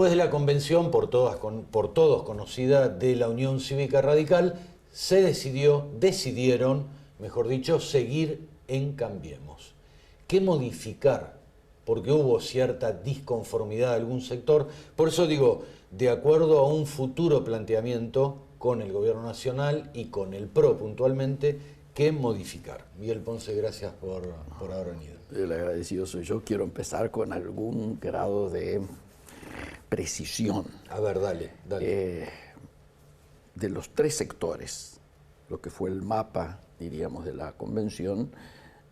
después de la convención, por todos conocida, de la Unión Cívica Radical, decidieron, mejor dicho, seguir en Cambiemos. ¿Qué modificar? Porque hubo cierta disconformidad de algún sector. Por eso digo, de acuerdo a un futuro planteamiento con el Gobierno Nacional y con el PRO puntualmente, ¿qué modificar? Miguel Ponce, gracias por haber venido. El agradecido soy yo. Quiero empezar con algún grado de precisión. A ver, dale. De los tres sectores, lo que fue el mapa, diríamos, de la convención,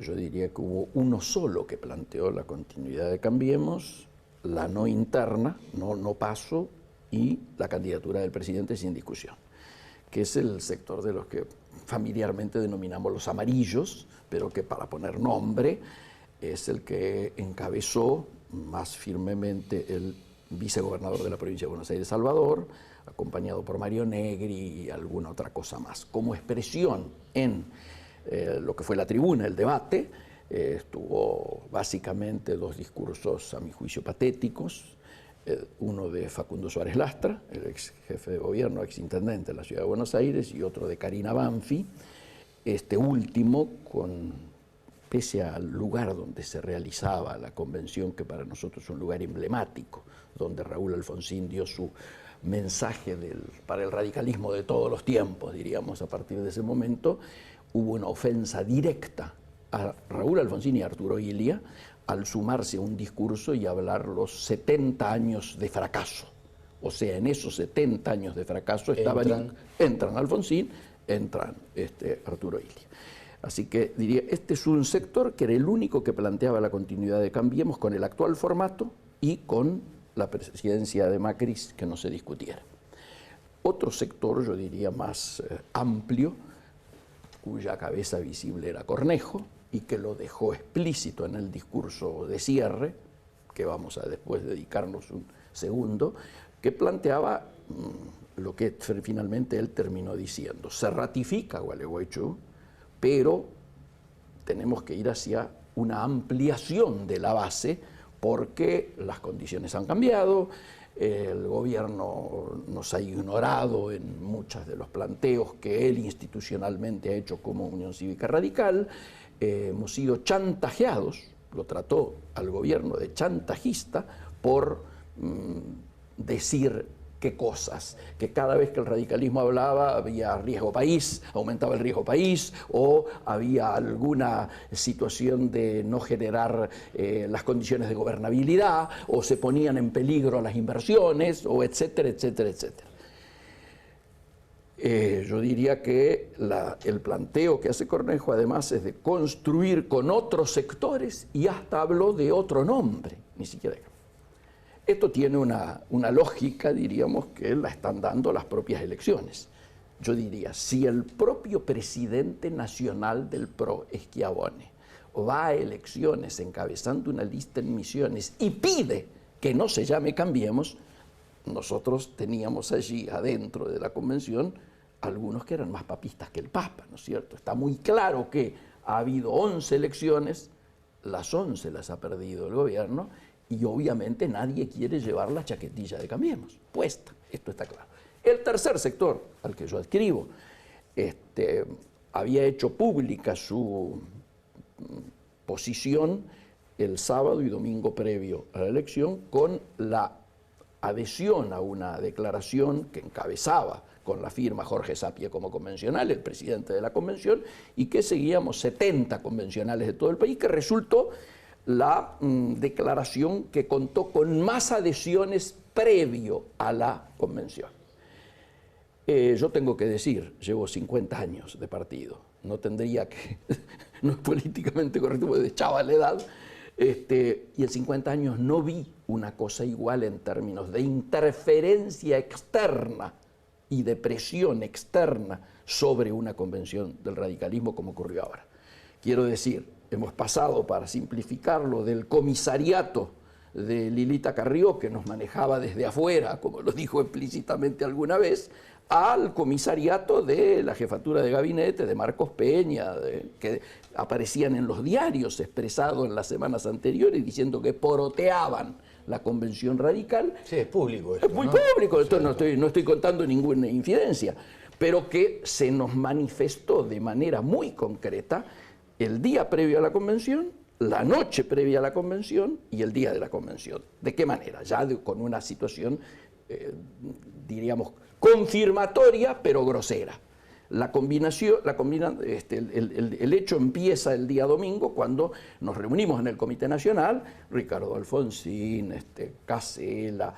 yo diría que hubo uno solo que planteó la continuidad de Cambiemos, la no interna, no paso, y la candidatura del presidente sin discusión, que es el sector de los que familiarmente denominamos los amarillos, pero que para poner nombre es el que encabezó más firmemente el vicegobernador de la provincia de Buenos Aires, Salvador, acompañado por Mario Negri y alguna otra cosa más. Como expresión en lo que fue la tribuna, el debate, estuvo básicamente dos discursos, a mi juicio, patéticos. Uno de Facundo Suárez Lastra, el ex jefe de gobierno, ex intendente de la ciudad de Buenos Aires, y otro de Karina Banfi. Este último, pese al lugar donde se realizaba la convención, que para nosotros es un lugar emblemático, donde Raúl Alfonsín dio su mensaje para el radicalismo de todos los tiempos, diríamos, a partir de ese momento, hubo una ofensa directa a Raúl Alfonsín y a Arturo Illia al sumarse a un discurso y hablar los 70 años de fracaso. O sea, en esos 70 años de fracaso entran Alfonsín, entran Arturo Illia. Así que diría, este es un sector que era el único que planteaba la continuidad de Cambiemos con el actual formato y con la presidencia de Macri, que no se discutiera. Otro sector, yo diría más amplio, cuya cabeza visible era Cornejo, y que lo dejó explícito en el discurso de cierre, que vamos a después dedicarnos un segundo, que planteaba lo que finalmente él terminó diciendo. Se ratifica Gualeguaychú, pero tenemos que ir hacia una ampliación de la base porque las condiciones han cambiado, el gobierno nos ha ignorado en muchos de los planteos que él institucionalmente ha hecho como Unión Cívica Radical, hemos sido chantajeados, lo trató al gobierno de chantajista por decir qué cosas, que cada vez que el radicalismo hablaba había riesgo país, aumentaba el riesgo país, o había alguna situación de no generar las condiciones de gobernabilidad, o se ponían en peligro las inversiones, o etcétera, etcétera, etcétera. Yo diría que el planteo que hace Cornejo además es de construir con otros sectores y hasta habló de otro nombre, ni siquiera. Esto tiene una lógica, diríamos, que la están dando las propias elecciones. Yo diría, si el propio presidente nacional del PRO, Schiavone, va a elecciones encabezando una lista en Misiones y pide que no se llame Cambiemos, nosotros teníamos allí adentro de la convención algunos que eran más papistas que el Papa, ¿no es cierto? Está muy claro que ha habido 11 elecciones, las 11 las ha perdido el gobierno, y obviamente nadie quiere llevar la chaquetilla de Cambiemos puesta, esto está claro. El tercer sector al que yo adscribo había hecho pública su posición el sábado y domingo previo a la elección con la adhesión a una declaración que encabezaba con la firma Jorge Sapie como convencional, el presidente de la convención, y que seguíamos 70 convencionales de todo el país, que resultó la declaración que contó con más adhesiones previo a la convención. Yo tengo que decir, llevo 50 años de partido, no tendría que, no es políticamente correcto, porque de chaval edad, y en 50 años no vi una cosa igual en términos de interferencia externa y de presión externa sobre una convención del radicalismo como ocurrió ahora. Quiero decir, hemos pasado, para simplificarlo, del comisariato de Lilita Carrió, que nos manejaba desde afuera, como lo dijo explícitamente alguna vez, al comisariato de la jefatura de gabinete de Marcos Peña, que aparecían en los diarios expresados en las semanas anteriores diciendo que poroteaban la convención radical. Sí, es público esto, es muy ¿no? público, esto no estoy contando ninguna infidencia, pero que se nos manifestó de manera muy concreta el día previo a la convención, la noche previa a la convención y el día de la convención. ¿De qué manera? Ya con una situación, diríamos, confirmatoria, pero grosera. El hecho empieza el día domingo cuando nos reunimos en el Comité Nacional, Ricardo Alfonsín, Casella,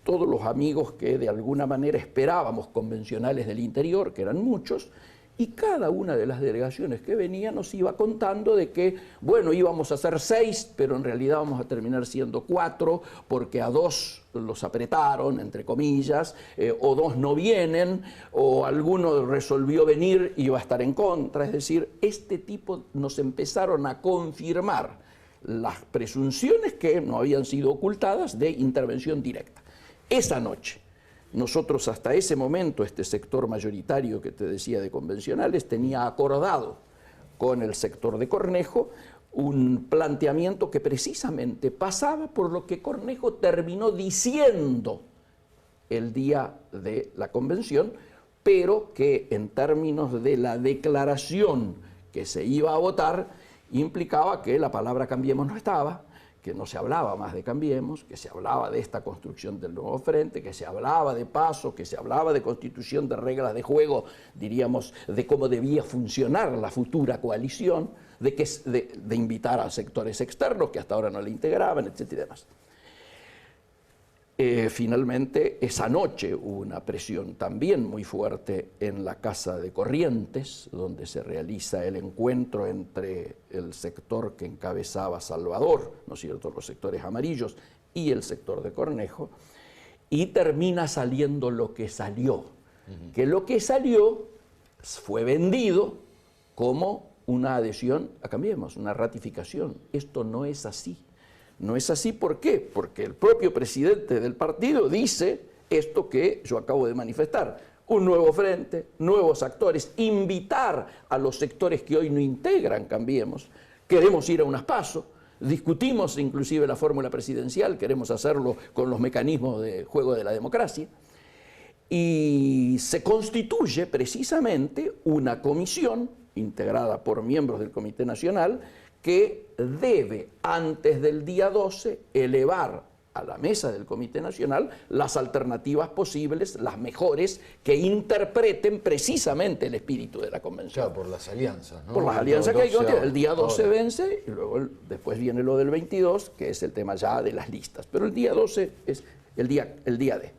todos los amigos que de alguna manera esperábamos convencionales del interior, que eran muchos, y cada una de las delegaciones que venía nos iba contando de que, bueno, íbamos a ser 6, pero en realidad vamos a terminar siendo 4, porque a 2 los apretaron, entre comillas, o 2 no vienen, o alguno resolvió venir y iba a estar en contra. Es decir, este tipo nos empezaron a confirmar las presunciones que no habían sido ocultadas de intervención directa. Esa noche, nosotros hasta ese momento, este sector mayoritario que te decía de convencionales, tenía acordado con el sector de Cornejo un planteamiento que precisamente pasaba por lo que Cornejo terminó diciendo el día de la convención, pero que en términos de la declaración que se iba a votar implicaba que la palabra Cambiemos no estaba, que no se hablaba más de Cambiemos, que se hablaba de esta construcción del nuevo frente, que se hablaba de paso, que se hablaba de constitución de reglas de juego, diríamos, de cómo debía funcionar la futura coalición, de invitar a sectores externos que hasta ahora no le integraban, etcétera y demás. Finalmente, esa noche hubo una presión también muy fuerte en la Casa de Corrientes, donde se realiza el encuentro entre el sector que encabezaba Salvador, ¿no es cierto?, los sectores amarillos, y el sector de Cornejo, y termina saliendo lo que salió, que lo que salió fue vendido como una adhesión a Cambiemos, una ratificación. Esto no es así. No es así, ¿por qué? Porque el propio presidente del partido dice esto que yo acabo de manifestar. Un nuevo frente, nuevos actores, invitar a los sectores que hoy no integran Cambiemos. Queremos ir a unas PASO, discutimos inclusive la fórmula presidencial, queremos hacerlo con los mecanismos de juego de la democracia. Y se constituye precisamente una comisión integrada por miembros del Comité Nacional que debe, antes del día 12, elevar a la mesa del Comité Nacional las alternativas posibles, las mejores, que interpreten precisamente el espíritu de la convención. Claro, por las alianzas, ¿no? Por las alianzas que hay que mantener. El día 12 vence y luego después viene lo del 22, que es el tema ya de las listas. Pero el día 12 es el día D.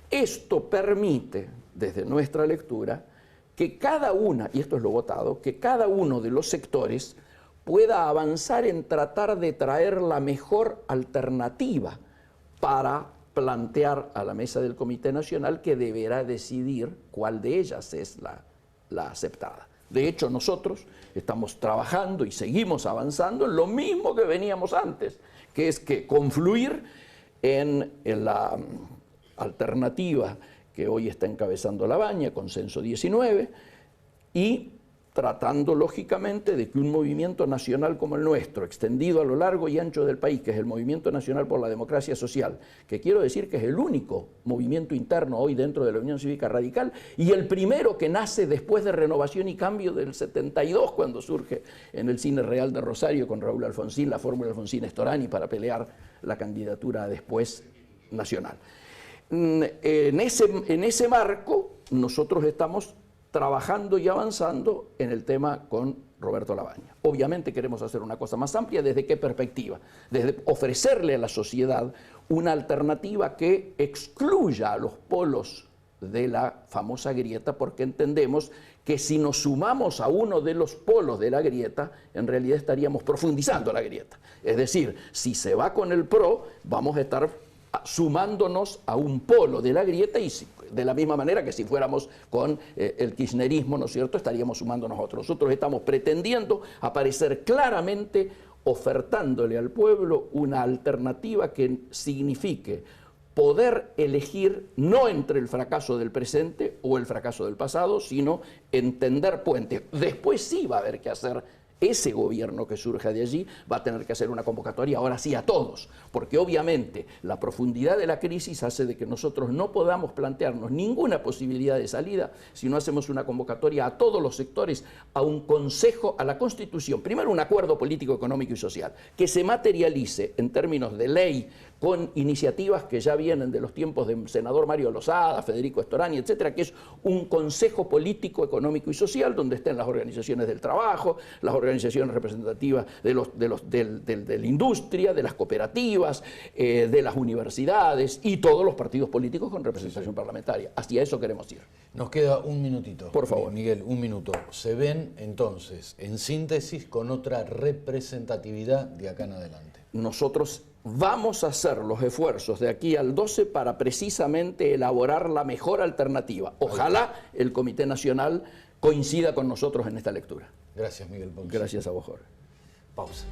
Esto permite, desde nuestra lectura, que cada una, y esto es lo votado, que cada uno de los sectores pueda avanzar en tratar de traer la mejor alternativa para plantear a la mesa del Comité Nacional, que deberá decidir cuál de ellas es la aceptada. De hecho, nosotros estamos trabajando y seguimos avanzando en lo mismo que veníamos antes, que es que confluir en la alternativa que hoy está encabezando Labaña, Consenso 19, y tratando lógicamente de que un movimiento nacional como el nuestro, extendido a lo largo y ancho del país, que es el Movimiento Nacional por la Democracia Social, que quiero decir que es el único movimiento interno hoy dentro de la Unión Cívica Radical y el primero que nace después de Renovación y Cambio del 72, cuando surge en el Cine Real de Rosario con Raúl Alfonsín, la fórmula Alfonsín-Storani para pelear la candidatura después nacional. En ese marco nosotros estamos trabajando y avanzando en el tema con Roberto Labaña. Obviamente queremos hacer una cosa más amplia. ¿Desde qué perspectiva? Desde ofrecerle a la sociedad una alternativa que excluya a los polos de la famosa grieta, porque entendemos que si nos sumamos a uno de los polos de la grieta, en realidad estaríamos profundizando la grieta. Es decir, si se va con el PRO, vamos a estar sumándonos a un polo de la grieta, y de la misma manera que si fuéramos con el kirchnerismo, ¿no es cierto?, estaríamos sumándonos a otros. Nosotros estamos pretendiendo aparecer claramente, ofertándole al pueblo una alternativa que signifique poder elegir no entre el fracaso del presente o el fracaso del pasado, sino entender puentes. Después sí va a haber que hacer. Ese gobierno que surja de allí va a tener que hacer una convocatoria, ahora sí, a todos, porque obviamente la profundidad de la crisis hace de que nosotros no podamos plantearnos ninguna posibilidad de salida si no hacemos una convocatoria a todos los sectores, a un consejo, a la Constitución. Primero, un acuerdo político, económico y social, que se materialice en términos de ley, con iniciativas que ya vienen de los tiempos del senador Mario Lozada, Federico Storani, etcétera, que es un consejo político, económico y social donde estén las organizaciones del trabajo, las organizaciones representativas de la industria, de las cooperativas, de las universidades y todos los partidos políticos con representación parlamentaria. Hacia eso queremos ir. Nos queda un minutito. Por favor. Miguel, un minuto. ¿Se ven entonces, en síntesis, con otra representatividad de acá en adelante? Nosotros vamos a hacer los esfuerzos de aquí al 12 para precisamente elaborar la mejor alternativa. Ojalá el Comité Nacional coincida con nosotros en esta lectura. Gracias, Miguel Ponce. Gracias a vos, Jorge. Pausa.